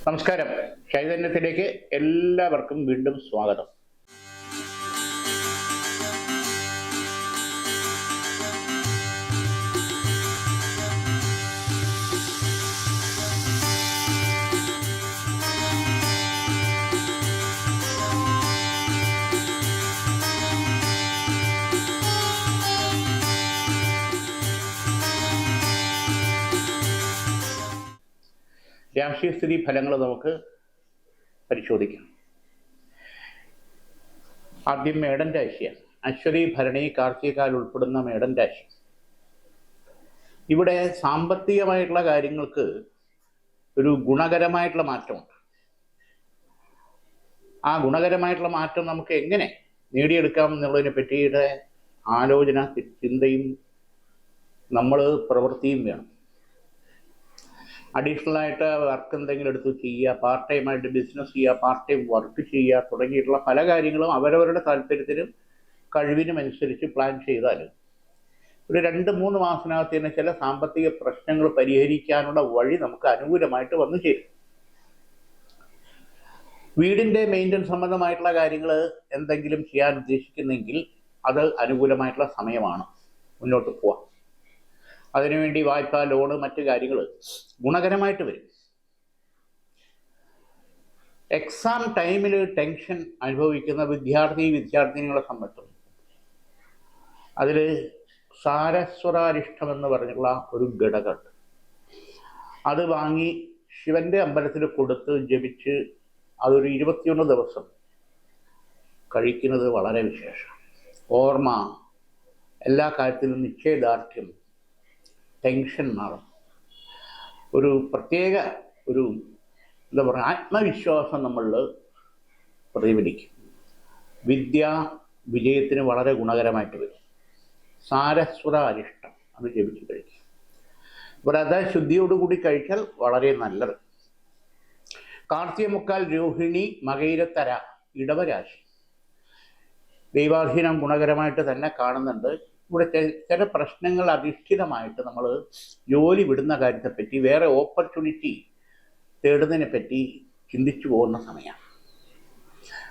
നമസ്കാരം. ചൈതന്യത്തിലേക്ക് എല്ലാവർക്കും വീണ്ടും സ്വാഗതം. രാശിസ്ഥിതി ഫലങ്ങൾ നമുക്ക് പരിശോധിക്കാം. ആദ്യം മേടൻ രാശിയാണ്. അശ്വതി, ഭരണി, കാർത്തികാൽ ഉൾപ്പെടുന്ന മേടൻ രാശി. ഇവിടെ സാമ്പത്തികമായിട്ടുള്ള കാര്യങ്ങൾക്ക് ഒരു ഗുണകരമായിട്ടുള്ള മാറ്റമുണ്ട്. ആ ഗുണകരമായിട്ടുള്ള മാറ്റം നമുക്ക് എങ്ങനെ നേടിയെടുക്കാം എന്നുള്ളതിനെ പറ്റിയുടെ ആലോചന, ചിന്തയും നമ്മൾ പ്രവൃത്തിയും വേണം. അഡീഷണലായിട്ട് വർക്ക് എന്തെങ്കിലും എടുത്ത് ചെയ്യുക, പാർട്ട് ടൈമായിട്ട് ബിസിനസ് ചെയ്യുക, പാർട്ട് ടൈം വർക്ക് ചെയ്യുക തുടങ്ങിയിട്ടുള്ള പല കാര്യങ്ങളും അവരവരുടെ താല്പര്യത്തിനും കഴിവിനും അനുസരിച്ച് പ്ലാൻ ചെയ്താൽ ഒരു 2-3 മാസത്തിനകത്ത് തന്നെ ചില സാമ്പത്തിക പ്രശ്നങ്ങൾ പരിഹരിക്കാനുള്ള വഴി നമുക്ക് അനുകൂലമായിട്ട് വന്നു ചേരും. വീടിൻ്റെ മെയിൻ്റനൻസ് സംബന്ധമായിട്ടുള്ള കാര്യങ്ങൾ എന്തെങ്കിലും ചെയ്യാൻ ഉദ്ദേശിക്കുന്നെങ്കിൽ അത് അനുകൂലമായിട്ടുള്ള സമയമാണ്, മുന്നോട്ട് പോവാം. അതിനുവേണ്ടി വായ്പ, ലോണ്, മറ്റു കാര്യങ്ങൾ ഗുണകരമായിട്ട് വരും. എക്സാം ടൈമിൽ ടെൻഷൻ അനുഭവിക്കുന്ന വിദ്യാർത്ഥിനികളെ സംബന്ധിച്ചും അതിൽ സാരസ്വരാരിഷ്ടം എന്ന് പറഞ്ഞുള്ള ഒരു ഘടകമുണ്ട്. അത് വാങ്ങി ശിവന്റെ അമ്പലത്തിൽ കൊടുത്ത് ജപിച്ച് അതൊരു 21 ദിവസം കഴിക്കുന്നത് വളരെ വിശേഷം. ഓർമ്മ, എല്ലാ കാര്യത്തിലും നിശ്ചയദാർഢ്യം, ടെൻഷൻ മാറും. ഒരു പ്രത്യേക എന്താ പറയുക, ആത്മവിശ്വാസം നമ്മളിൽ പ്രതിഫലിക്കും. വിജയത്തിന് വളരെ ഗുണകരമായിട്ട് വരും. സാരസ്വത അരിഷ്ടം അത് ജപിച്ച് കഴിക്കും. വ്രതശുദ്ധിയോടുകൂടി കഴിച്ചാൽ വളരെ നല്ലത്. കാർത്തിക മുക്കാൽ, രോഹിണി, മകയിരത്തര, ഇടവരാശി. ദൈവാധീനം ഗുണകരമായിട്ട് തന്നെ കാണുന്നുണ്ട്. ഇവിടെ ചില പ്രശ്നങ്ങൾ അധിഷ്ഠിതമായിട്ട് നമ്മൾ ജോലി വിടുന്ന കാര്യത്തെപ്പറ്റി, വേറെ ഓപ്പർച്യൂണിറ്റി തേടുന്നതിനെ പറ്റി ചിന്തിച്ചു പോകുന്ന സമയമാണ്.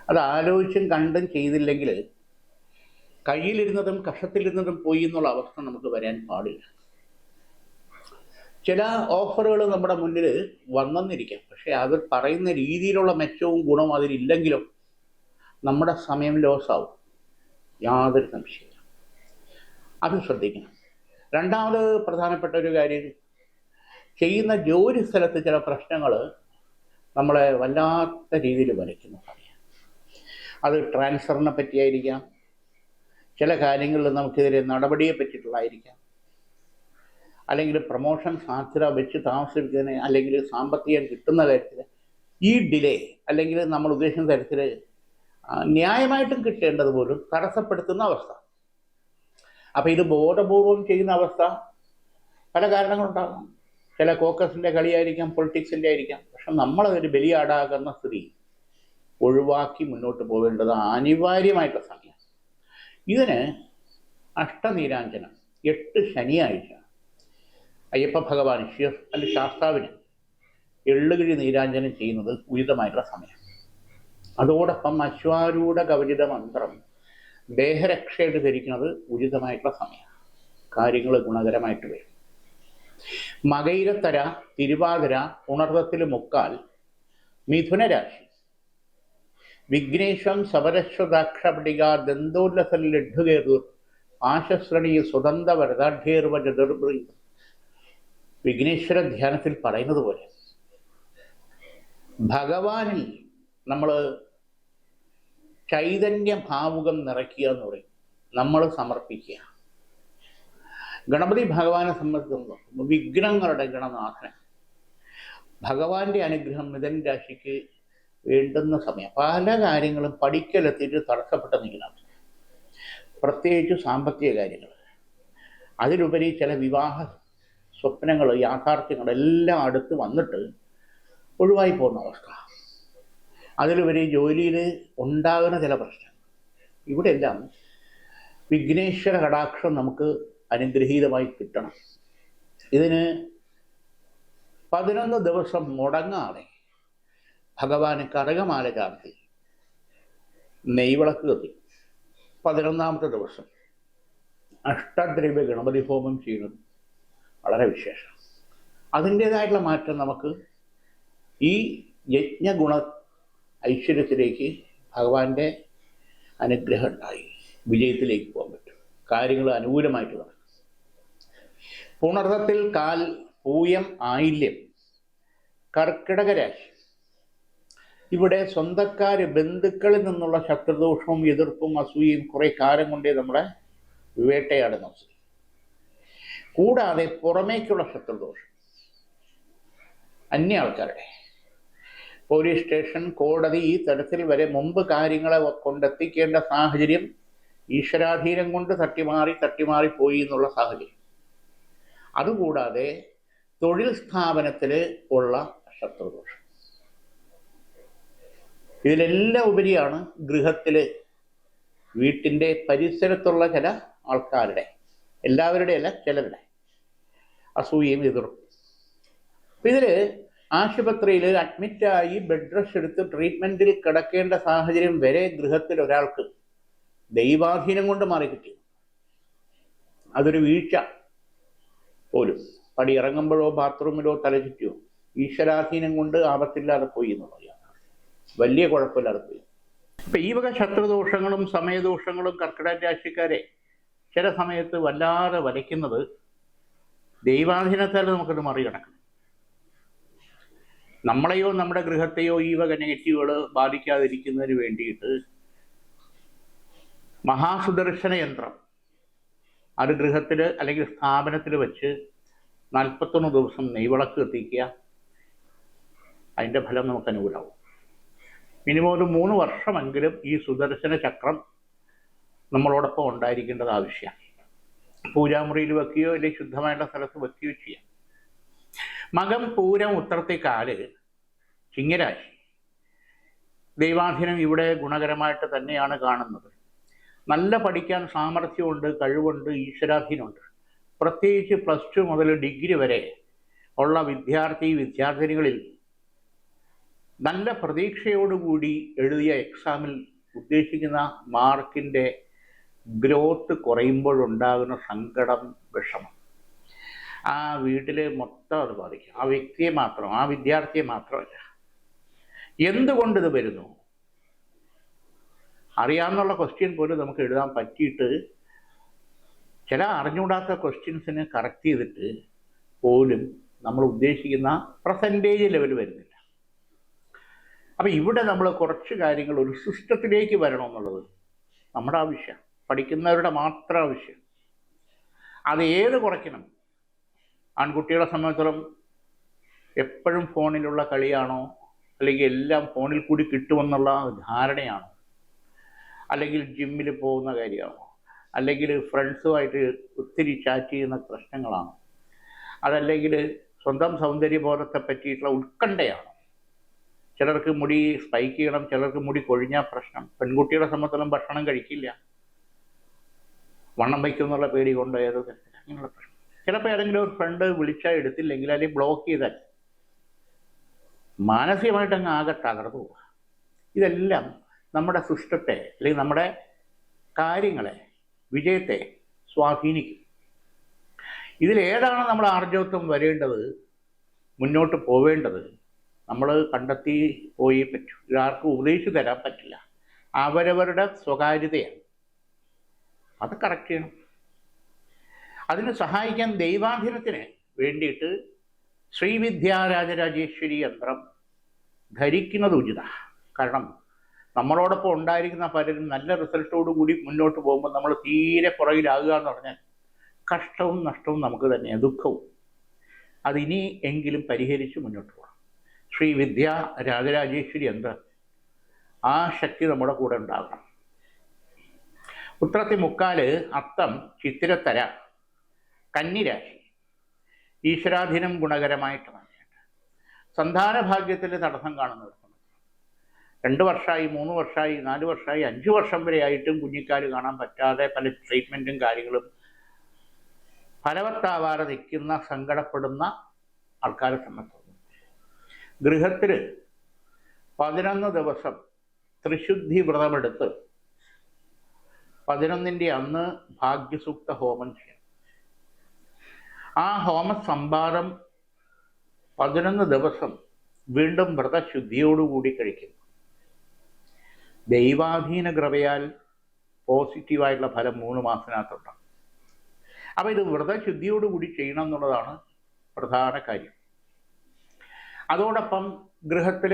അത് ആലോചിച്ചും കണ്ടും ചെയ്തില്ലെങ്കിൽ കയ്യിലിരുന്നതും കഷത്തിലിരുന്നതും പോയി എന്നുള്ള അവസ്ഥ നമുക്ക് വരാൻ പാടില്ല. ചില ഓഫറുകൾ നമ്മുടെ മുന്നിൽ വന്നെന്നിരിക്കാം, പക്ഷെ അത് പറയുന്ന രീതിയിലുള്ള മെച്ചവും ഗുണവും അതിലില്ലെങ്കിലും നമ്മുടെ സമയം ലോസാവും, യാതൊരു സംശയമില്ല. അത് ശ്രദ്ധിക്കണം. രണ്ടാമത് പ്രധാനപ്പെട്ട ഒരു കാര്യം, ചെയ്യുന്ന ജോലി സ്ഥലത്ത് ചില പ്രശ്നങ്ങൾ നമ്മളെ വല്ലാത്ത രീതിയിൽ വരയ്ക്കുന്ന സമയം. അത് ട്രാൻസ്ഫറിനെ പറ്റിയായിരിക്കാം, ചില കാര്യങ്ങളിൽ നമുക്കെതിരെ നടപടിയെ പറ്റിയിട്ടുള്ളതായിരിക്കാം, അല്ലെങ്കിൽ പ്രൊമോഷൻ സാധ്യത വെച്ച് താമസിപ്പിക്കുന്നതിന്, അല്ലെങ്കിൽ സാമ്പത്തികം കിട്ടുന്ന കാര്യത്തിൽ ഈ ഡിലേ, അല്ലെങ്കിൽ നമ്മൾ ഉദ്ദേശിക്കുന്ന തരത്തിൽ ന്യായമായിട്ടും കിട്ടേണ്ടത് പോലും തടസ്സപ്പെടുത്തുന്ന അവസ്ഥ. അപ്പോൾ ഇത് ബോധപൂർവം ചെയ്യുന്ന അവസ്ഥ പല കാരണങ്ങളുണ്ടാകും. ചില കോക്കസിൻ്റെ കളിയായിരിക്കാം, പൊളിറ്റിക്സിൻ്റെ ആയിരിക്കാം. പക്ഷെ നമ്മളതൊരു ബലിയാടാകുന്ന സ്ഥിതി ഒഴിവാക്കി മുന്നോട്ട് പോകേണ്ടത് അനിവാര്യമായിട്ടുള്ള സമയം. ഇതിന് അഷ്ടനീരാഞ്ജനം 8 ശനിയാഴ്ച അയ്യപ്പ ഭഗവാൻ ശാസ്താവിന് എള്ളുകിഴി നീരാഞ്ജനം ചെയ്യുന്നത് ഉചിതമായിട്ടുള്ള സമയം. അതോടൊപ്പം അശ്വാരൂഢ കവചിത മന്ത്രം ദേഹരക്ഷയായിട്ട് ധരിക്കുന്നത് ഉചിതമായിട്ടുള്ള സമയം. കാര്യങ്ങൾ ഗുണകരമായിട്ട് വരും. മകയിരത്തര, തിരുവാതിര, ഉണർവത്തിൽ മുക്കാൽ, മിഥുനരാശി. വിഘ്നേശ്വം സവരശ്വദാക്ഷപടിക ദന്തോല്ലസൽ ലഡ്ഢുകേതൂർ ആശശ്രണി സ്വതന്ത്ര വരദാഢ്യേർവ ചതുർഭൃ. വിഘ്നേശ്വര ധ്യാനത്തിൽ പറയുന്നത് പോലെ ഭഗവാനിൽ നമ്മൾ ചൈതന്യ ഭാവുകം നിറയ്ക്കുക എന്ന് പറയും, നമ്മൾ സമർപ്പിക്കുക. ഗണപതി ഭഗവാനെ സംബന്ധിച്ചിടത്തോളം വിഘ്നങ്ങളുടെ ഗണനാഥൻ. ഭഗവാന്റെ അനുഗ്രഹം മിഥുന രാശിക്ക് വേണ്ടുന്ന സമയം. പല കാര്യങ്ങളും പഠിക്കലെത്തിയിട്ട് തടസ്സപ്പെട്ട് നിൽക്കണം, പ്രത്യേകിച്ച് സാമ്പത്തിക കാര്യങ്ങൾ. അതിലുപരി ചില വിവാഹ സ്വപ്നങ്ങൾ, യാഥാർത്ഥ്യങ്ങൾ എല്ലാം അടുത്ത് വന്നിട്ട് ഒഴിവായി പോകുന്ന അവസ്ഥ. അതിലുപരി ജോലിയിൽ ഉണ്ടാകുന്ന ചില പ്രശ്നങ്ങൾ. ഇവിടെ എല്ലാം വിഘ്നേശ്വര കടാക്ഷം നമുക്ക് അനുഗ്രഹീതമായി കിട്ടണം. ഇതിന് 11 ദിവസം മുടങ്ങാതെ ഭഗവാന് കനകമാല ചാർത്തി നെയ്വിളക്ക് കത്തി 11ാമത്തെ ദിവസം അഷ്ടദ്രവ്യ ഗണപതി ഹോമം ചെയ്യുന്നത് വളരെ വിശേഷം. അതിൻ്റേതായിട്ടുള്ള മാറ്റം നമുക്ക് ഈ യജ്ഞഗുണ ഐശ്വര്യത്തിലേക്ക് ഭഗവാന്റെ അനുഗ്രഹം ഉണ്ടായി വിജയത്തിലേക്ക് പോകാൻ പറ്റും. കാര്യങ്ങൾ അനുകൂലമായിട്ട് നടക്കും. പുണർത്തത്തിൽ കാൽ, പൂയം, ആയില്യം, കർക്കിടക രാശി. ഇവിടെ സ്വന്തക്കാര് ബന്ധുക്കളിൽ നിന്നുള്ള ശത്രുദോഷവും എതിർപ്പും അസൂയയും കുറെ കാലം കൊണ്ടേ നമ്മളെ വേട്ടയാടുന്ന അവസ്ഥ. കൂടാതെ പുറമേക്കുള്ള ശത്രുദോഷം അന്യ ആൾക്കാരുടെ പോലീസ് സ്റ്റേഷൻ, കോടതി, ഈ തരത്തിൽ വരെ മുമ്പ് കാര്യങ്ങളെ കൊണ്ടെത്തിക്കേണ്ട സാഹചര്യം ഈശ്വരാധീനം കൊണ്ട് തട്ടിമാറി പോയി എന്നുള്ള സാഹചര്യം. അതുകൂടാതെ തൊഴിൽ സ്ഥാപനത്തിൽ ഉള്ള ശത്രുദോഷം. ഇതിലെല്ലാം ഉപരിയാണ് ഗൃഹത്തില് വീട്ടിൻ്റെ പരിസരത്തുള്ള ചില ആൾക്കാരുടെ, എല്ലാവരുടെ അല്ല ചിലരുടെ അസൂയയും എതിർപ്പും. ഇതില് ആശുപത്രിയിൽ അഡ്മിറ്റായി ബെഡ് റെസ്റ്റ് എടുത്ത് ട്രീറ്റ്മെന്റിൽ കിടക്കേണ്ട സാഹചര്യം വരെ ഗൃഹത്തിൽ ഒരാൾക്ക് ദൈവാധീനം കൊണ്ട് മാറി കിട്ടി. അതൊരു വീഴ്ച പോലും. പടി ഇറങ്ങുമ്പോഴോ ബാത്റൂമിലോ തലചുറ്റിയോ ഈശ്വരാധീനം കൊണ്ട് ആപത്തില്ലാതെ പോയി എന്ന് പറയാം. വലിയ കുഴപ്പമില്ലാതെ പോയി. ഇപ്പൊ ഈ വക ശത്രുദോഷങ്ങളും സമയദോഷങ്ങളും കർക്കിടക രാശിക്കാരെ ചില സമയത്ത് വല്ലാതെ വലയ്ക്കുന്നത് ദൈവാധീനത്താൽ നമുക്കത് മറികടക്കണം. നമ്മളെയോ നമ്മുടെ ഗൃഹത്തെയോ ഈ വക നെഗറ്റീവുകൾ ബാധിക്കാതിരിക്കുന്നതിന് വേണ്ടിയിട്ട് മഹാസുദർശന യന്ത്രം അത് ഗൃഹത്തിൽ അല്ലെങ്കിൽ സ്ഥാപനത്തിൽ വെച്ച് 41 ദിവസം നെയ്വിളക്ക് കത്തിക്കുക. അതിൻ്റെ ഫലം നമുക്ക് അനുകൂലമാവും. മിനിമം ഒരു 3 വർഷമെങ്കിലും ഈ സുദർശന ചക്രം നമ്മളോടൊപ്പം ഉണ്ടായിരിക്കേണ്ടത് ആവശ്യമാണ്. പൂജാമുറിയിൽ വെക്കുകയോ അല്ലെങ്കിൽ ശുദ്ധമായിട്ടുള്ള സ്ഥലത്ത് വെക്കുകയോ ചെയ്യാം. മകം, പൂരം, ഉത്രത്തിക്കാല്, ചിങ്ങരാശി. ദൈവാധീനം ഇവിടെ ഗുണകരമായിട്ട് തന്നെയാണ് കാണുന്നത്. നല്ല പഠിക്കാൻ സാമർഥ്യമുണ്ട്, കഴിവുണ്ട്, ഈശ്വരാധീനമുണ്ട്. പ്രത്യേകിച്ച് +2 മുതൽ ഡിഗ്രി വരെ ഉള്ള വിദ്യാർത്ഥിനികളിൽ നല്ല പ്രതീക്ഷയോടുകൂടി എഴുതിയ എക്സാമിൽ ഉദ്ദേശിക്കുന്ന മാർക്കിൻ്റെ ഗ്രോത്ത് കുറയുമ്പോഴുണ്ടാകുന്ന സങ്കടം, വിഷമം ആ വീട്ടിൽ മൊത്തം അത് ബാധിക്കും. ആ വ്യക്തിയെ മാത്രം, ആ വിദ്യാർത്ഥിയെ മാത്രമല്ല. എന്തുകൊണ്ട് ഇത് വരുന്നു? അറിയാവുന്നുള്ള ക്വസ്റ്റ്യൻ പോലും നമുക്ക് എഴുതാൻ പറ്റിയിട്ട് ചില അറിഞ്ഞുകൂടാത്ത ക്വസ്റ്റ്യൻസിന് കറക്റ്റ് ചെയ്തിട്ട് പോലും നമ്മൾ ഉദ്ദേശിക്കുന്ന പെർസെൻറ്റേജ് ലെവൽ വരുന്നില്ല. അപ്പം ഇവിടെ നമ്മൾ കുറച്ച് കാര്യങ്ങൾ ഒരു സിസ്റ്റത്തിലേക്ക് വരണമെന്നുള്ളത് നമ്മുടെ ആവശ്യം, പഠിക്കുന്നവരുടെ മാത്രം ആവശ്യം. അത് ഏത് കുറയ്ക്കണം? ആൺകുട്ടികളെ സംബന്ധിച്ചിടത്തോളം എപ്പോഴും ഫോണിലുള്ള കളിയാണോ, അല്ലെങ്കിൽ എല്ലാം ഫോണിൽ കൂടി കിട്ടുമെന്നുള്ള ധാരണയാണോ, അല്ലെങ്കിൽ ജിമ്മിൽ പോകുന്ന കാര്യമാണോ, അല്ലെങ്കിൽ ഫ്രണ്ട്സുമായിട്ട് ഒത്തിരി ചാറ്റ് ചെയ്യുന്ന പ്രശ്നങ്ങളാണോ, അതല്ലെങ്കിൽ സ്വന്തം സൗന്ദര്യബോധത്തെ പറ്റിയിട്ടുള്ള ഉത്കണ്ഠയാണോ? ചിലർക്ക് മുടി സ്പൈക്ക് ചെയ്യണം, ചിലർക്ക് മുടി കൊഴിഞ്ഞാൽ പ്രശ്നം. പെൺകുട്ടികളെ സംബന്ധിച്ചിടത്തോളം ഭക്ഷണം കഴിക്കില്ല, വണ്ണം വയ്ക്കും എന്നുള്ള പേടി കൊണ്ട് ഏതോ തരത്തിൽ അങ്ങനെയുള്ള പ്രശ്നം. ചിലപ്പോൾ ഏതെങ്കിലും ഒരു ഫ്രണ്ട് വിളിച്ചാൽ എടുത്തില്ലെങ്കിൽ അല്ലെങ്കിൽ ബ്ലോക്ക് ചെയ്താൽ മാനസികമായിട്ട് അങ്ങ് ആകെ തകർന്നു പോവുക. ഇതെല്ലാം നമ്മുടെ സിസ്റ്റത്തെ അല്ലെങ്കിൽ നമ്മുടെ കാര്യങ്ങളെ, വിജയത്തെ സ്വാധീനിക്കും. ഇതിലേതാണ് നമ്മൾ ആർജവത്വം വരേണ്ടത്, മുന്നോട്ട് പോവേണ്ടത്? നമ്മൾ കണ്ടെത്തി പോയി പറ്റൂ. ഇതാർക്കും ഉപദേശിച്ചു തരാൻ പറ്റില്ല. അവരവരുടെ സ്വകാര്യതയാണ്. അത് കറക്റ്റ് ചെയ്യണം. അതിന് സഹായിക്കാൻ ദൈവാധീനത്തിന് വേണ്ടിയിട്ട് ശ്രീവിദ്യാരാജരാജേശ്വരി യന്ത്രം ധരിക്കുന്നത് ഉചിത. കാരണം നമ്മളോടൊപ്പം ഉണ്ടായിരിക്കുന്ന പലരും നല്ല റിസൾട്ടോടു കൂടി മുന്നോട്ട് പോകുമ്പോൾ നമ്മൾ തീരെ പുറകിലാകുക എന്ന് പറഞ്ഞാൽ കഷ്ടവും നഷ്ടവും നമുക്ക് തന്നെയാണ്, ദുഃഖവും. അതിനി എങ്കിലും പരിഹരിച്ച് മുന്നോട്ട് പോകണം. ശ്രീവിദ്യ രാജരാജേശ്വരി യന്ത്രം, ആ ശക്തി നമ്മുടെ കൂടെ ഉണ്ടാകണം. ഉത്രത്തി മുക്കാല്, അത്തം, ചിത്തിരത്തര, കന്നിരാശി. ഈശ്വരാധീനം ഗുണകരമായിട്ട് തന്നെയുണ്ട്. സന്താന ഭാഗ്യത്തിൽ തടസ്സം കാണുന്നവർ 2 വർഷമായി, 3 വർഷമായി, 4 വർഷമായി, 5 വർഷം വരെ ആയിട്ടും കുഞ്ഞിക്കാല് കാണാൻ പറ്റാതെ പല ട്രീറ്റ്മെൻറ്റും കാര്യങ്ങളും ഫലവത്താവാതെ നിൽക്കുന്ന, സങ്കടപ്പെടുന്ന ആൾക്കാരെ സംബന്ധിച്ചു ഗൃഹത്തിൽ 11 ദിവസം ത്രിശുദ്ധി വ്രതമെടുത്ത് 11ൻ്റെ അന്ന് ഭാഗ്യസൂക്ത ഹോമം ചെയ്യണം. ആ ഹോമ സംഭാരം 11 ദിവസം വീണ്ടും വ്രതശുദ്ധിയോടുകൂടി കഴിക്കുന്നു. ദൈവാധീന കൃപയാൽ പോസിറ്റീവായിട്ടുള്ള ഫലം 3 മാസത്തിനകത്തുണ്ടാകും. അപ്പോൾ ഇത് വ്രതശുദ്ധിയോടുകൂടി ചെയ്യണം എന്നുള്ളതാണ് പ്രധാന കാര്യം. അതോടൊപ്പം ഗൃഹത്തിൽ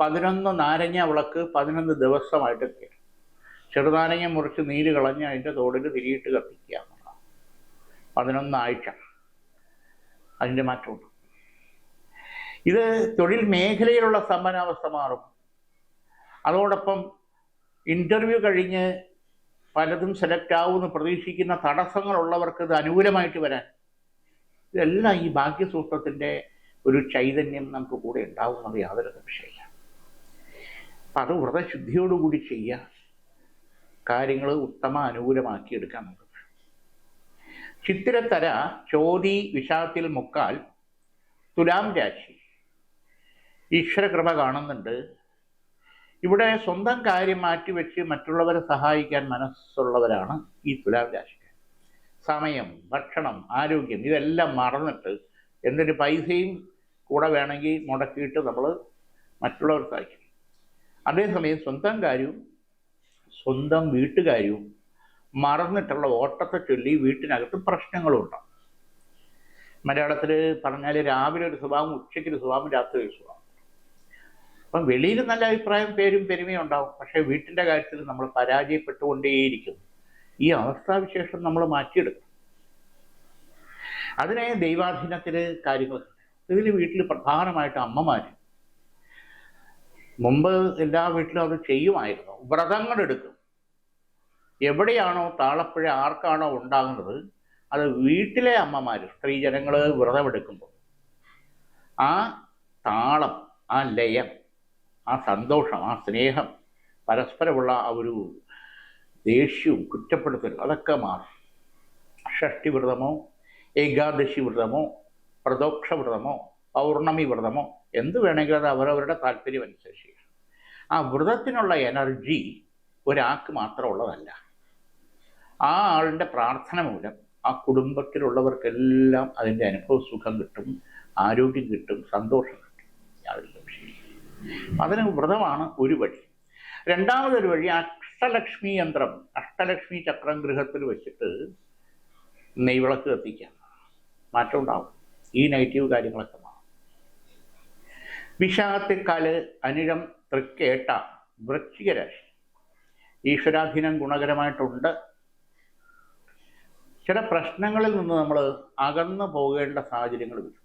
11 നാരങ്ങ വിളക്ക് 11 ദിവസമായിട്ട് കയറും. ചെറുനാരങ്ങ മുറിച്ച് നീര് കളഞ്ഞ് അതിൻ്റെ തോടിൽ തിരിയിട്ട് കത്തിക്കുക എന്നുള്ളതാണ്. 11 ആഴ്ച അതിൻ്റെ മാറ്റമുണ്ട്. ഇത് തൊഴിൽ മേഖലയിലുള്ള സമ്പന്നാവസ്ഥ മാറും. അതോടൊപ്പം ഇൻ്റർവ്യൂ കഴിഞ്ഞ് പലതും സെലക്ട് ആവുമെന്ന് പ്രതീക്ഷിക്കുന്ന തടസ്സങ്ങളുള്ളവർക്ക് ഇത് അനുകൂലമായിട്ട് വരാൻ, ഇതെല്ലാം ഈ ഭാഗ്യസൂത്രത്തിൻ്റെ ഒരു ചൈതന്യം നമുക്ക് കൂടെ ഉണ്ടാവുന്നത് യാതൊരു സംശയമില്ല. അപ്പം അത് വ്രതശുദ്ധിയോടുകൂടി ചെയ്യുക, കാര്യങ്ങൾ ഉത്തമ അനുകൂലമാക്കിയെടുക്കാൻ നമുക്ക്. ചിത്തിരത്തര ചോതി വിശാഖത്തിൽ മുക്കാൽ തുലാം രാശി ഈശ്വരകൃപ കാണുന്നുണ്ട്. ഇവിടെ സ്വന്തം കാര്യം മാറ്റിവെച്ച് മറ്റുള്ളവരെ സഹായിക്കാൻ മനസ്സുള്ളവരാണ് ഈ തുലാം രാശിക്കാർ. സമയം, ഭക്ഷണം, ആരോഗ്യം ഇതെല്ലാം മറന്നിട്ട് എന്തൊരു പൈസയും കൂടെ വേണമെങ്കിൽ മുടക്കിയിട്ട് നമ്മൾ മറ്റുള്ളവർ സഹായിക്കും. അതേസമയം സ്വന്തം കാര്യവും സ്വന്തം വീട്ടുകാര്യവും മറന്നിട്ടുള്ള ഓട്ടത്തെ ചൊല്ലി വീട്ടിനകത്ത് പ്രശ്നങ്ങളും ഉണ്ടാകും. മലയാളത്തിൽ പറഞ്ഞാൽ രാവിലെ ഒരു സ്വഭാവം, ഉച്ചയ്ക്കൊരു സ്വഭാവം, രാത്രി ഒരു സ്വഭാവം. അപ്പം വെളിയിൽ നല്ല അഭിപ്രായം, പേരും പെരുമയും ഉണ്ടാവും. പക്ഷേ വീട്ടിൻ്റെ കാര്യത്തിൽ നമ്മൾ പരാജയപ്പെട്ടുകൊണ്ടേയിരിക്കും. ഈ അവസ്ഥാവിശേഷം നമ്മൾ മാറ്റിയെടുക്കും. അതിനെ ദൈവാധീനത്തിൽ കാര്യങ്ങൾ. ഇതിൽ വീട്ടിൽ പ്രധാനമായിട്ട് അമ്മമാർ മുമ്പ് എല്ലാ വീട്ടിലും അത് ചെയ്യുമായിരുന്നു. വ്രതങ്ങളെടുക്കും. എവിടെയാണോ താളപ്പുഴ ആർക്കാണോ ഉണ്ടാകുന്നത് അത് വീട്ടിലെ അമ്മമാർ, സ്ത്രീജനങ്ങൾ വ്രതമെടുക്കുമ്പോൾ ആ താളം, ആ ലയം, ആ സന്തോഷം, ആ സ്നേഹം, പരസ്പരമുള്ള ആ ഒരു ദേഷ്യവും കുറ്റപ്പെടുത്തലും അതൊക്കെ മാറും. ഷഷ്ടി വ്രതമോ ഏകാദശി വ്രതമോ പ്രദോക്ഷ വ്രതമോ പൗർണമി വ്രതമോ എന്ത് വേണമെങ്കിലും അത് അവരവരുടെ താല്പര്യം അനുസരിച്ച് ചെയ്യണം. ആ വ്രതത്തിനുള്ള എനർജി ഒരാൾക്ക് മാത്രമുള്ളതല്ല. ആ ആളിൻ്റെ പ്രാർത്ഥന മൂലം ആ കുടുംബത്തിലുള്ളവർക്കെല്ലാം അതിൻ്റെ അനുഭവ സുഖം കിട്ടും, ആരോഗ്യം കിട്ടും, സന്തോഷം കിട്ടും. യാതൊരു സംശയം. അതിന് വ്രതമാണ് ഒരു വഴി. രണ്ടാമതൊരു വഴി അഷ്ടലക്ഷ്മി യന്ത്രം, അഷ്ടലക്ഷ്മി ചക്രം ഗൃഹത്തിൽ വെച്ചിട്ട് നെയ്വിളക്ക് കത്തിക്കാം. മാറ്റം ഉണ്ടാവും. ഈ നെഗറ്റീവ് കാര്യങ്ങളൊക്കെ മാറും. വിശാഖത്തിക്കാല് അനിഴം തൃക്കേട്ട വൃശ്ചിക രാശി ഈശ്വരാധീനം ഗുണകരമായിട്ടുണ്ട്. ചില പ്രശ്നങ്ങളിൽ നിന്ന് നമ്മൾ അകന്നു പോകേണ്ട സാഹചര്യങ്ങൾ വരും.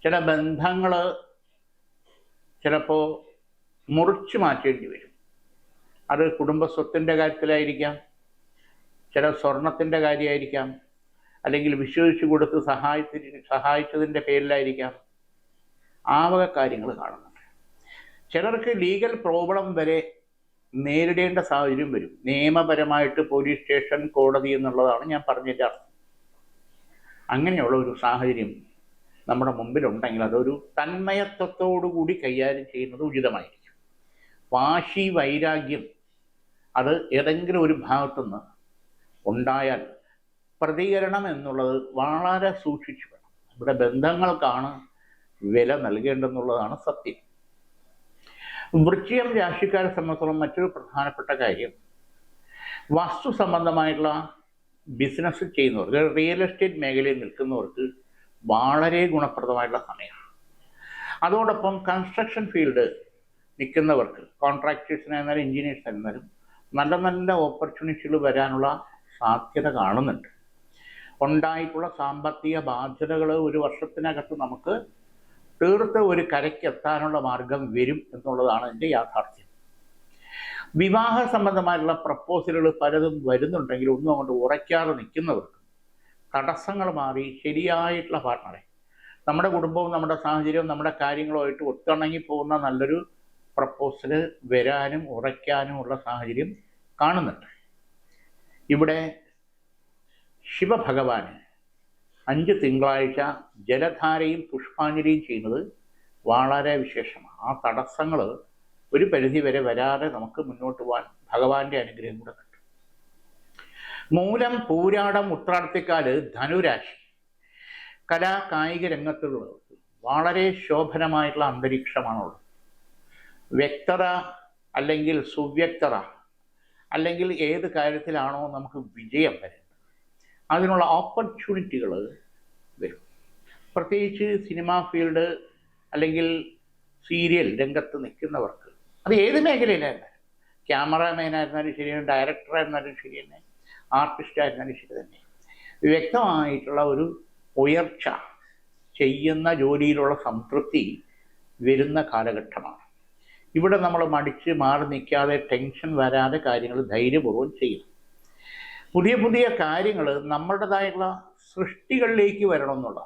ചില ബന്ധങ്ങൾ ചിലപ്പോൾ മുറിച്ചു മാറ്റേണ്ടി വരും. അത് കുടുംബസ്വത്തിൻ്റെ കാര്യത്തിലായിരിക്കാം, ചില സ്വർണത്തിൻ്റെ കാര്യമായിരിക്കാം, അല്ലെങ്കിൽ വിശ്വസിച്ച് കൊടുത്ത് സഹായിച്ചതിൻ്റെ പേരിലായിരിക്കാം. ആ വക കാര്യങ്ങൾ കാണുന്നുണ്ട്. ചിലർക്ക് ലീഗൽ പ്രോബ്ലം വരെ നേരിടേണ്ട സാഹചര്യം വരും. നിയമപരമായിട്ട് പോലീസ് സ്റ്റേഷൻ, കോടതി എന്നുള്ളതാണ് ഞാൻ പറഞ്ഞതിൻ്റെ അർത്ഥം. അങ്ങനെയുള്ള ഒരു സാഹചര്യം നമ്മുടെ മുമ്പിലുണ്ടെങ്കിൽ അതൊരു തന്മയത്വത്തോടുകൂടി കൈകാര്യം ചെയ്യുന്നത് ഉചിതമായിരിക്കും. വാശി, വൈരാഗ്യം അത് ഏതെങ്കിലും ഒരു ഭാഗത്തുനിന്ന് ഉണ്ടായാൽ പ്രതികരണം എന്നുള്ളത് വളരെ സൂക്ഷിച്ചു വേണം. ഇവിടെ ബന്ധങ്ങൾക്കാണ് വില നൽകേണ്ടെന്നുള്ളതാണ് സത്യം. വൃശ്ചികം രാശിക്കാരെ സംബന്ധിച്ചിടത്തോളം മറ്റൊരു പ്രധാനപ്പെട്ട കാര്യം, വാസ്തു സംബന്ധമായിട്ടുള്ള ബിസിനസ് ചെയ്യുന്നവർക്ക്, റിയൽ എസ്റ്റേറ്റ് മേഖലയിൽ നിൽക്കുന്നവർക്ക് വളരെ ഗുണപ്രദമായിട്ടുള്ള സമയമാണ്. അതോടൊപ്പം കൺസ്ട്രക്ഷൻ ഫീൽഡ് നിൽക്കുന്നവർക്ക്, കോൺട്രാക്ടേഴ്സിനായിരുന്നാലും എൻജിനീയേഴ്സായിരുന്നാലും നല്ല നല്ല ഓപ്പർച്യൂണിറ്റികൾ വരാനുള്ള സാധ്യത കാണുന്നുണ്ട്. ഉണ്ടായിട്ടുള്ള സാമ്പത്തിക ബാധ്യതകൾ ഒരു വർഷത്തിനകത്ത് നമുക്ക് തീർത്ത് ഒരു കരയ്ക്കെത്താനുള്ള മാർഗം വരും എന്നുള്ളതാണ് എൻ്റെ യാഥാർത്ഥ്യം. വിവാഹ സംബന്ധമായിട്ടുള്ള പ്രപ്പോസലുകൾ പലതും വരുന്നുണ്ടെങ്കിൽ ഒന്നും അങ്ങോട്ട് ഉറയ്ക്കാതെ നിൽക്കുന്നവർക്ക് തടസ്സങ്ങൾ മാറി ശരിയായിട്ടുള്ള പാർട്ട്ണറെ, നമ്മുടെ കുടുംബവും നമ്മുടെ സാഹചര്യവും നമ്മുടെ കാര്യങ്ങളുമായിട്ട് ഒത്തിണങ്ങി പോകുന്ന നല്ലൊരു പ്രപ്പോസല് വരാനും ഉറയ്ക്കാനും ഉള്ള സാഹചര്യം കാണുന്നുണ്ട്. ഇവിടെ ശിവഭഗവാന് 5 തിങ്കളാഴ്ച ജലധാരയും പുഷ്പാഞ്ജലിയും ചെയ്യുന്നത് വളരെ വിശേഷമാണ്. ആ തടസ്സങ്ങൾ ഒരു പരിധി വരെ വരാതെ നമുക്ക് മുന്നോട്ട് പോകാൻ ഭഗവാന്റെ അനുഗ്രഹം കൂടെ കിട്ടും. മൂലം, പൂരാടം, ഉത്രാടത്തിക്കാല് ധനുരാശി. കലാ കായിക രംഗത്തുള്ളവർക്ക് വളരെ ശോഭനമായിട്ടുള്ള അന്തരീക്ഷമാണുള്ളത്. വ്യക്തത അല്ലെങ്കിൽ സുവ്യക്തത അല്ലെങ്കിൽ ഏത് കാര്യത്തിലാണോ നമുക്ക് വിജയം വരുന്നത് അതിനുള്ള ഓപ്പർച്യൂണിറ്റികൾ വരും. പ്രത്യേകിച്ച് സിനിമാ ഫീൽഡ് അല്ലെങ്കിൽ സീരിയൽ രംഗത്ത് നിൽക്കുന്നവർക്ക്, അത് ഏത് മേഖലയിലായിരുന്നാലും, ക്യാമറാമാനായിരുന്നാലും ശരി, ഡയറക്ടറായിരുന്നാലും ശരി തന്നെ, ആർട്ടിസ്റ്റായിരുന്നാലും ശരി തന്നെ, വ്യക്തമായിട്ടുള്ള ഒരു ഉയർച്ച, ചെയ്യുന്ന ജോലിയിലുള്ള സംതൃപ്തി വരുന്ന കാലഘട്ടമാണ്. ഇവിടെ നമ്മൾ മടിച്ച് മാറി നിൽക്കാതെ ടെൻഷൻ വരാതെ കാര്യങ്ങൾ ധൈര്യപൂർവ്വം ചെയ്യണം. പുതിയ പുതിയ കാര്യങ്ങൾ നമ്മുടേതായിട്ടുള്ള സൃഷ്ടികളിലേക്ക് വരണം എന്നുള്ള,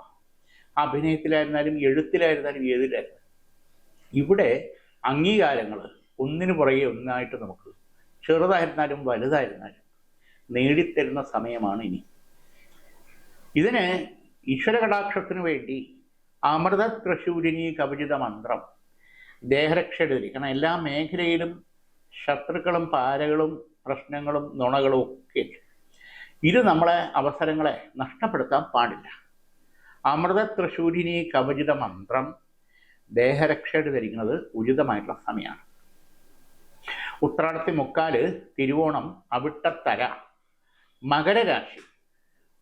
അഭിനയത്തിലായിരുന്നാലും എഴുത്തിലായിരുന്നാലും ഏതിലായിരുന്നാലും ഇവിടെ അംഗീകാരങ്ങൾ ഒന്നിനു പുറകെ ഒന്നായിട്ട് നമുക്ക് ചെറുതായിരുന്നാലും വലുതായിരുന്നാലും നേടിത്തരുന്ന സമയമാണ് ഇനി. ഇതിന് ഈശ്വര കടാക്ഷത്തിന് വേണ്ടി അമൃത ത്രശൂലിനി കവചിത മന്ത്രം ദേഹരക്ഷ എടുത്തിരിക്കണം. എല്ലാ മേഖലയിലും ശത്രുക്കളും പാരകളും പ്രശ്നങ്ങളും നുണകളും ഒക്കെ ഇത് നമ്മളെ അവസരങ്ങളെ നഷ്ടപ്പെടുത്താൻ പാടില്ല. അമൃത ത്രശൂലിനി കവചിത മന്ത്രം ദേഹരക്ഷ ധരിക്കുന്നത് ഉചിതമായിട്ടുള്ള സമയമാണ്. ഉത്രാടത്തി മുക്കാല്, തിരുവോണം, അവിട്ടത്തര, മകരരാശി.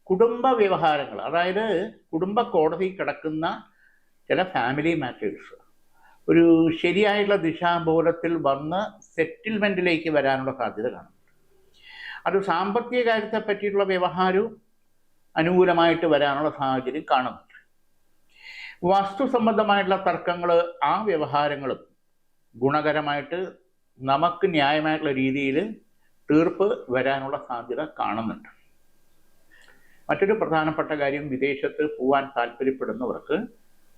കുടുംബ വ്യവഹാരങ്ങൾ, അതായത് കുടുംബ കോടതി കിടക്കുന്ന ചില ഫാമിലി മാറ്റേഴ്സ് ഒരു ശരിയായിട്ടുള്ള ദിശാബോധത്തിൽ വന്ന് സെറ്റിൽമെൻറ്റിലേക്ക് വരാനുള്ള സാധ്യത കാണുന്നുണ്ട്. അത് സാമ്പത്തിക കാര്യത്തെ പറ്റിയിട്ടുള്ള വ്യവഹാരവും അനുകൂലമായിട്ട് വരാനുള്ള സാഹചര്യം കാണുന്നുണ്ട്. വസ്തു സംബന്ധമായിട്ടുള്ള തർക്കങ്ങൾ, ആ വ്യവഹാരങ്ങളും ഗുണകരമായിട്ട് നമുക്ക് ന്യായമായിട്ടുള്ള രീതിയിൽ തീർപ്പ് വരാനുള്ള സാധ്യത കാണുന്നുണ്ട്. മറ്റൊരു പ്രധാനപ്പെട്ട കാര്യം, വിദേശത്ത് പോകാൻ താല്പര്യപ്പെടുന്നവർക്ക്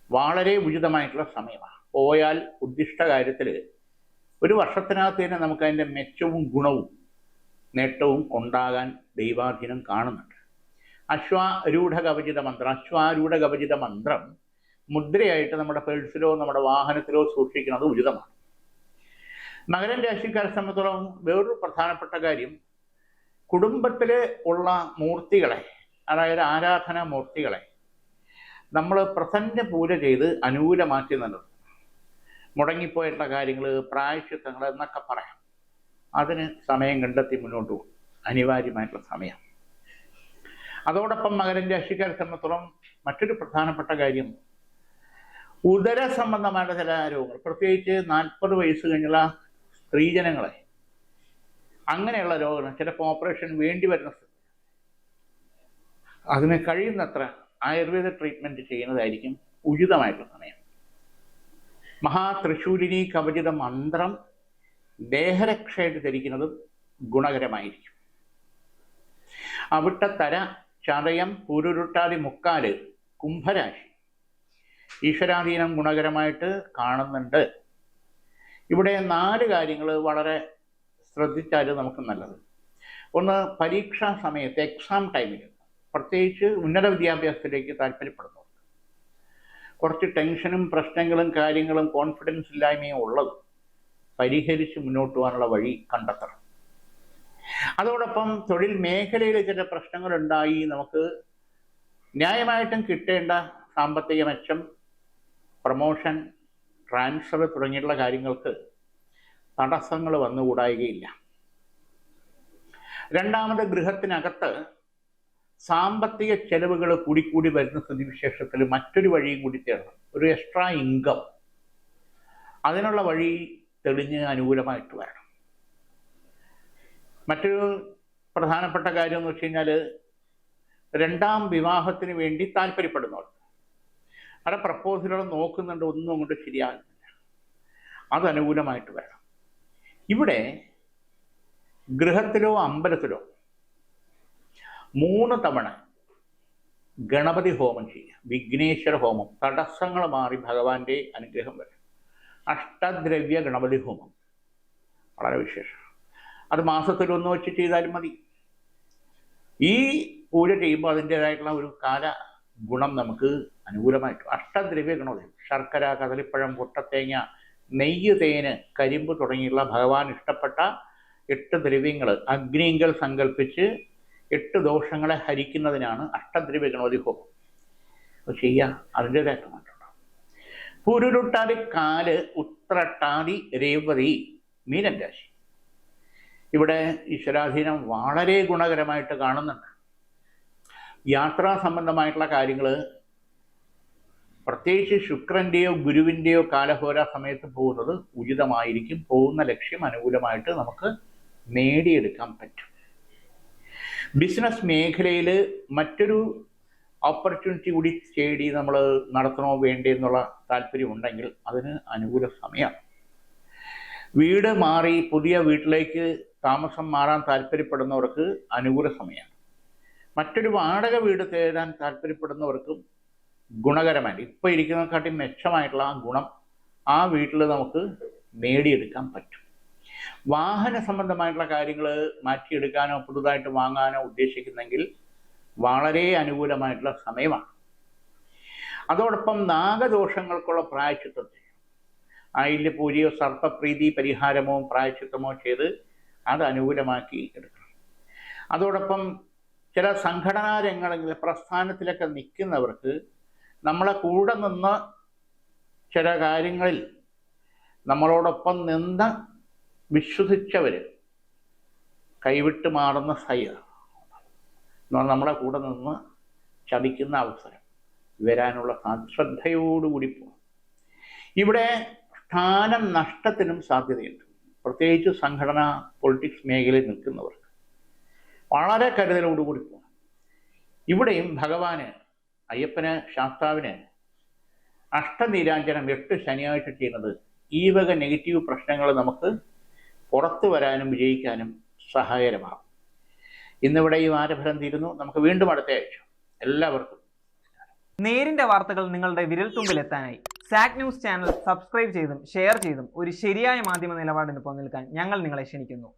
വളരെ ഉചിതമായിട്ടുള്ള സമയമാണ്. പോയാൽ ഉദ്ദിഷ്ട കാര്യത്തിൽ ഒരു വർഷത്തിനകത്ത് തന്നെ നമുക്ക് അതിൻ്റെ മെച്ചവും ഗുണവും നേട്ടവും ഉണ്ടാകാൻ ദൈവാധീനം കാണുന്നുണ്ട്. അശ്വാരൂഢ കവചിത മന്ത്രം, അശ്വാരൂഢ കവചിത മന്ത്രം മുദ്രയായിട്ട് നമ്മുടെ പേഴ്സിലോ നമ്മുടെ വാഹനത്തിലോ സൂക്ഷിക്കുന്നത് ഉചിതമാണ്. മകരം രാശിക്കാരെ സംബന്ധിച്ചിടത്തോളം വേറൊരു പ്രധാനപ്പെട്ട കാര്യം, കുടുംബത്തിൽ ഉള്ള മൂർത്തികളെ, അതായത് ആരാധനാ മൂർത്തികളെ നമ്മൾ പ്രസന്ന പൂജ ചെയ്ത് അനുകൂലമാക്കി നിലനിർത്തും. മുടങ്ങിപ്പോയിട്ടുള്ള കാര്യങ്ങൾ, പ്രായശ്ചിത്തങ്ങൾ എന്നൊക്കെ പറയാം. അതിന് സമയം കണ്ടെത്തി മുന്നോട്ട് പോകും, അനിവാര്യമായിട്ടുള്ള സമയം. അതോടൊപ്പം മകരം രാശിക്കാരെ സംബന്ധിച്ചിടത്തോളം മറ്റൊരു പ്രധാനപ്പെട്ട കാര്യം, ഉദര സംബന്ധമായ ചില രോഗങ്ങൾ, പ്രത്യേകിച്ച് 40 വയസ്സ് കഴിഞ്ഞുള്ള സ്ത്രീജനങ്ങളെ, അങ്ങനെയുള്ള രോഗങ്ങൾ ചിലപ്പോൾ ഓപ്പറേഷൻ വേണ്ടി വരുന്ന, അതിന് കഴിയുന്നത്ര ആയുർവേദ ട്രീറ്റ്മെൻറ്റ് ചെയ്യുന്നതായിരിക്കും ഉചിതമായിട്ടുള്ള സമയം. മഹാത്രിശൂലിനി കവചിത മന്ത്രം ദേഹരക്ഷയായിട്ട് ധരിക്കുന്നതും ഗുണകരമായിരിക്കും. അവിട്ടത്തര, ചതയം, പുരുരുട്ടാതി, മുക്കാല്, കുംഭരാശി. ഈശ്വരാധീനം ഗുണകരമായിട്ട് കാണുന്നുണ്ട്. ഇവിടെ 4 കാര്യങ്ങൾ വളരെ ശ്രദ്ധിച്ചാൽ നമുക്ക് നല്ലത്. ഒന്ന്, പരീക്ഷാ സമയത്ത് എക്സാം ടൈമിൽ, പ്രത്യേകിച്ച് ഉന്നത വിദ്യാഭ്യാസത്തിലേക്ക് താല്പര്യപ്പെടുന്നവർക്ക് കുറച്ച് ടെൻഷനും പ്രശ്നങ്ങളും കാര്യങ്ങളും കോൺഫിഡൻസ് ഇല്ലായ്മയും ഉള്ളത് പരിഹരിച്ച് മുന്നോട്ട് പോകാനുള്ള വഴി കണ്ടെത്തണം. അതോടൊപ്പം തൊഴിൽ മേഖലയിൽ ചില പ്രശ്നങ്ങളുണ്ടായി നമുക്ക് ന്യായമായിട്ടും കിട്ടേണ്ട സാമ്പത്തിക മെച്ചം, പ്രമോഷൻ, ട്രാൻസ്ഫർ തുടങ്ങിയിട്ടുള്ള കാര്യങ്ങൾക്ക് തടസ്സങ്ങൾ വന്നുകൂടായികയില്ല. രണ്ടാമത്, ഗൃഹത്തിനകത്ത് സാമ്പത്തിക ചെലവുകൾ കൂടിക്കൂടി വരുന്ന സ്ഥിതിവിശേഷത്തിൽ മറ്റൊരു വഴിയും കൂടി തേടണം, ഒരു എക്സ്ട്രാ ഇൻകം. അതിനുള്ള വഴി തെളിഞ്ഞ് അനുകൂലമായിട്ട് വരണം. മറ്റൊരു പ്രധാനപ്പെട്ട കാര്യം എന്ന് വെച്ച് കഴിഞ്ഞാൽ, 2ാം വിവാഹത്തിന് വേണ്ടി താല്പര്യപ്പെടുന്നവർ അവിടെ പ്രപ്പോസലുകൾ നോക്കുന്നുണ്ട്, ഒന്നും കൊണ്ട് ശരിയാകുന്നില്ല, അത് അനുകൂലമായിട്ട് വരണം. ഇവിടെ ഗൃഹത്തിലോ അമ്പലത്തിലോ 3 തവണ ഗണപതി ഹോമം ചെയ്യുക, വിഘ്നേശ്വര ഹോമം, തടസ്സങ്ങൾ മാറി ഭഗവാന്റെ അനുഗ്രഹം വരും. അഷ്ടദ്രവ്യ ഗണപതി ഹോമം വളരെ വിശേഷം. അത് മാസത്തിൽ 1 വെച്ച് ചെയ്താലും മതി. ഈ പൂജ ചെയ്യുമ്പോൾ അതിൻ്റേതായിട്ടുള്ള ഒരു കാല ഗുണം നമുക്ക് അനുകൂലമായിട്ട്. അഷ്ടദ്രവ്യ ഗണപതി, ശർക്കര, കദളിപ്പഴം, പൊട്ടത്തേങ്ങ, നെയ്യ്, തേന്, കരിമ്പ് തുടങ്ങിയുള്ള ഭഗവാൻ ഇഷ്ടപ്പെട്ട 8 ദ്രവ്യങ്ങൾ അഗ്നിങ്കൽ സങ്കല്പിച്ച് 8 ദോഷങ്ങളെ ഹരിക്കുന്നതിനാണ് അഷ്ടദ്രവ്യ ഗണപതി ഹോമം. അത് ചെയ്യാം, അതിൻ്റെതായിട്ട് മാറ്റം. പുരുരുട്ടാതി 4, ഉത്രട്ടാതി രേവതി, മീനൻ രാശി. ഇവിടെ ഈശ്വരാധീനം വളരെ ഗുണകരമായിട്ട് കാണുന്നുണ്ട്. യാത്രാ സംബന്ധമായിട്ടുള്ള കാര്യങ്ങൾ, പ്രത്യേകിച്ച് ശുക്രൻ്റെയോ ഗുരുവിൻ്റെയോ കാലഹോര സമയത്ത് പോകുന്നത് ഉചിതമായിരിക്കും. പോകുന്ന ലക്ഷ്യം അനുകൂലമായിട്ട് നമുക്ക് നേടിയെടുക്കാൻ പറ്റും. ബിസിനസ് മേഖലയിൽ മറ്റൊരു ഓപ്പർച്യൂണിറ്റി കൂടി തേടി നമ്മൾ നടത്തണോ വേണ്ടേ എന്നുള്ള താല്പര്യമുണ്ടെങ്കിൽ അതിന് അനുകൂല സമയമാണ്. വീട് മാറി പുതിയ വീട്ടിലേക്ക് താമസം മാറാൻ താല്പര്യപ്പെടുന്നവർക്ക് അനുകൂല സമയമാണ്. മറ്റൊരു വാടക വീട് തേടാൻ താല്പര്യപ്പെടുന്നവർക്കും ഗുണകരമായിട്ട്, ഇപ്പോൾ ഇരിക്കുന്നതിനെക്കാട്ടി മെച്ചമായിട്ടുള്ള ആ ഗുണം ആ വീട്ടിൽ നമുക്ക് നേടിയെടുക്കാൻ പറ്റും. വാഹന സംബന്ധമായിട്ടുള്ള കാര്യങ്ങൾ മാറ്റിയെടുക്കാനോ പുതുതായിട്ട് വാങ്ങാനോ ഉദ്ദേശിക്കുന്നെങ്കിൽ വളരെ അനുകൂലമായിട്ടുള്ള സമയമാണ്. അതോടൊപ്പം നാഗദോഷങ്ങൾക്കുള്ള പ്രായശ്ചിത്തം ചെയ്യും. ആയില്യ പൂജയോ സർപ്പപ്രീതി പരിഹാരമോ പ്രായശ്ചിത്തമോ ചെയ്ത് അത് അനുകൂലമാക്കി എടുക്കണം. അതോടൊപ്പം ചില സംഘടനാ രംഗങ്ങളിൽ പ്രസ്ഥാനത്തിലൊക്കെ നിൽക്കുന്നവർക്ക് നമ്മളെ കൂടെ നിന്ന് ചില കാര്യങ്ങളിൽ നമ്മളോടൊപ്പം നിന്ന് വിശ്വസിച്ചവർ കൈവിട്ട് മാറുന്ന നമ്മളെ കൂടെ നിന്ന് ചതിക്കുന്ന അവസരം വരാനുള്ള ശ്രദ്ധയോടുകൂടി പോകും. ഇവിടെ സ്ഥാനം നഷ്ടത്തിനും സാധ്യതയുണ്ട്. പ്രത്യേകിച്ച് സംഘടന, പൊളിറ്റിക്സ് മേഖലയിൽ നിൽക്കുന്നവർക്ക് വളരെ കരുതലോടുകൂടി പോകണം. ഇവിടെയും ഭഗവാന്, അയ്യപ്പന്, ശാസ്താവിന് അഷ്ടനീരാഞ്ജനം 8 ശനിയാഴ്ച ചെയ്യുന്നത് ഈ വക നെഗറ്റീവ് പ്രശ്നങ്ങൾ നമുക്ക് പുറത്തു വരാനും വിജയിക്കാനും സഹായകരമാകും. ഇന്നിവിടെ ഈ വാരഫലം തീരുന്നു. നമുക്ക് വീണ്ടും അടുത്ത ആഴ്ച. എല്ലാവർക്കും നേരിന്റെ വാർത്തകൾ നിങ്ങളുടെ വിരൽത്തുമ്പിൽ എത്താനായി സാക് ന്യൂസ് ചാനൽ സബ്സ്ക്രൈബ് ചെയ്തും ഷെയർ ചെയ്തും ഒരു ശരിയായ മാധ്യമ നിലപാടിന് പോകാൻ ഞങ്ങൾ നിങ്ങളെ ക്ഷണിക്കുന്നു.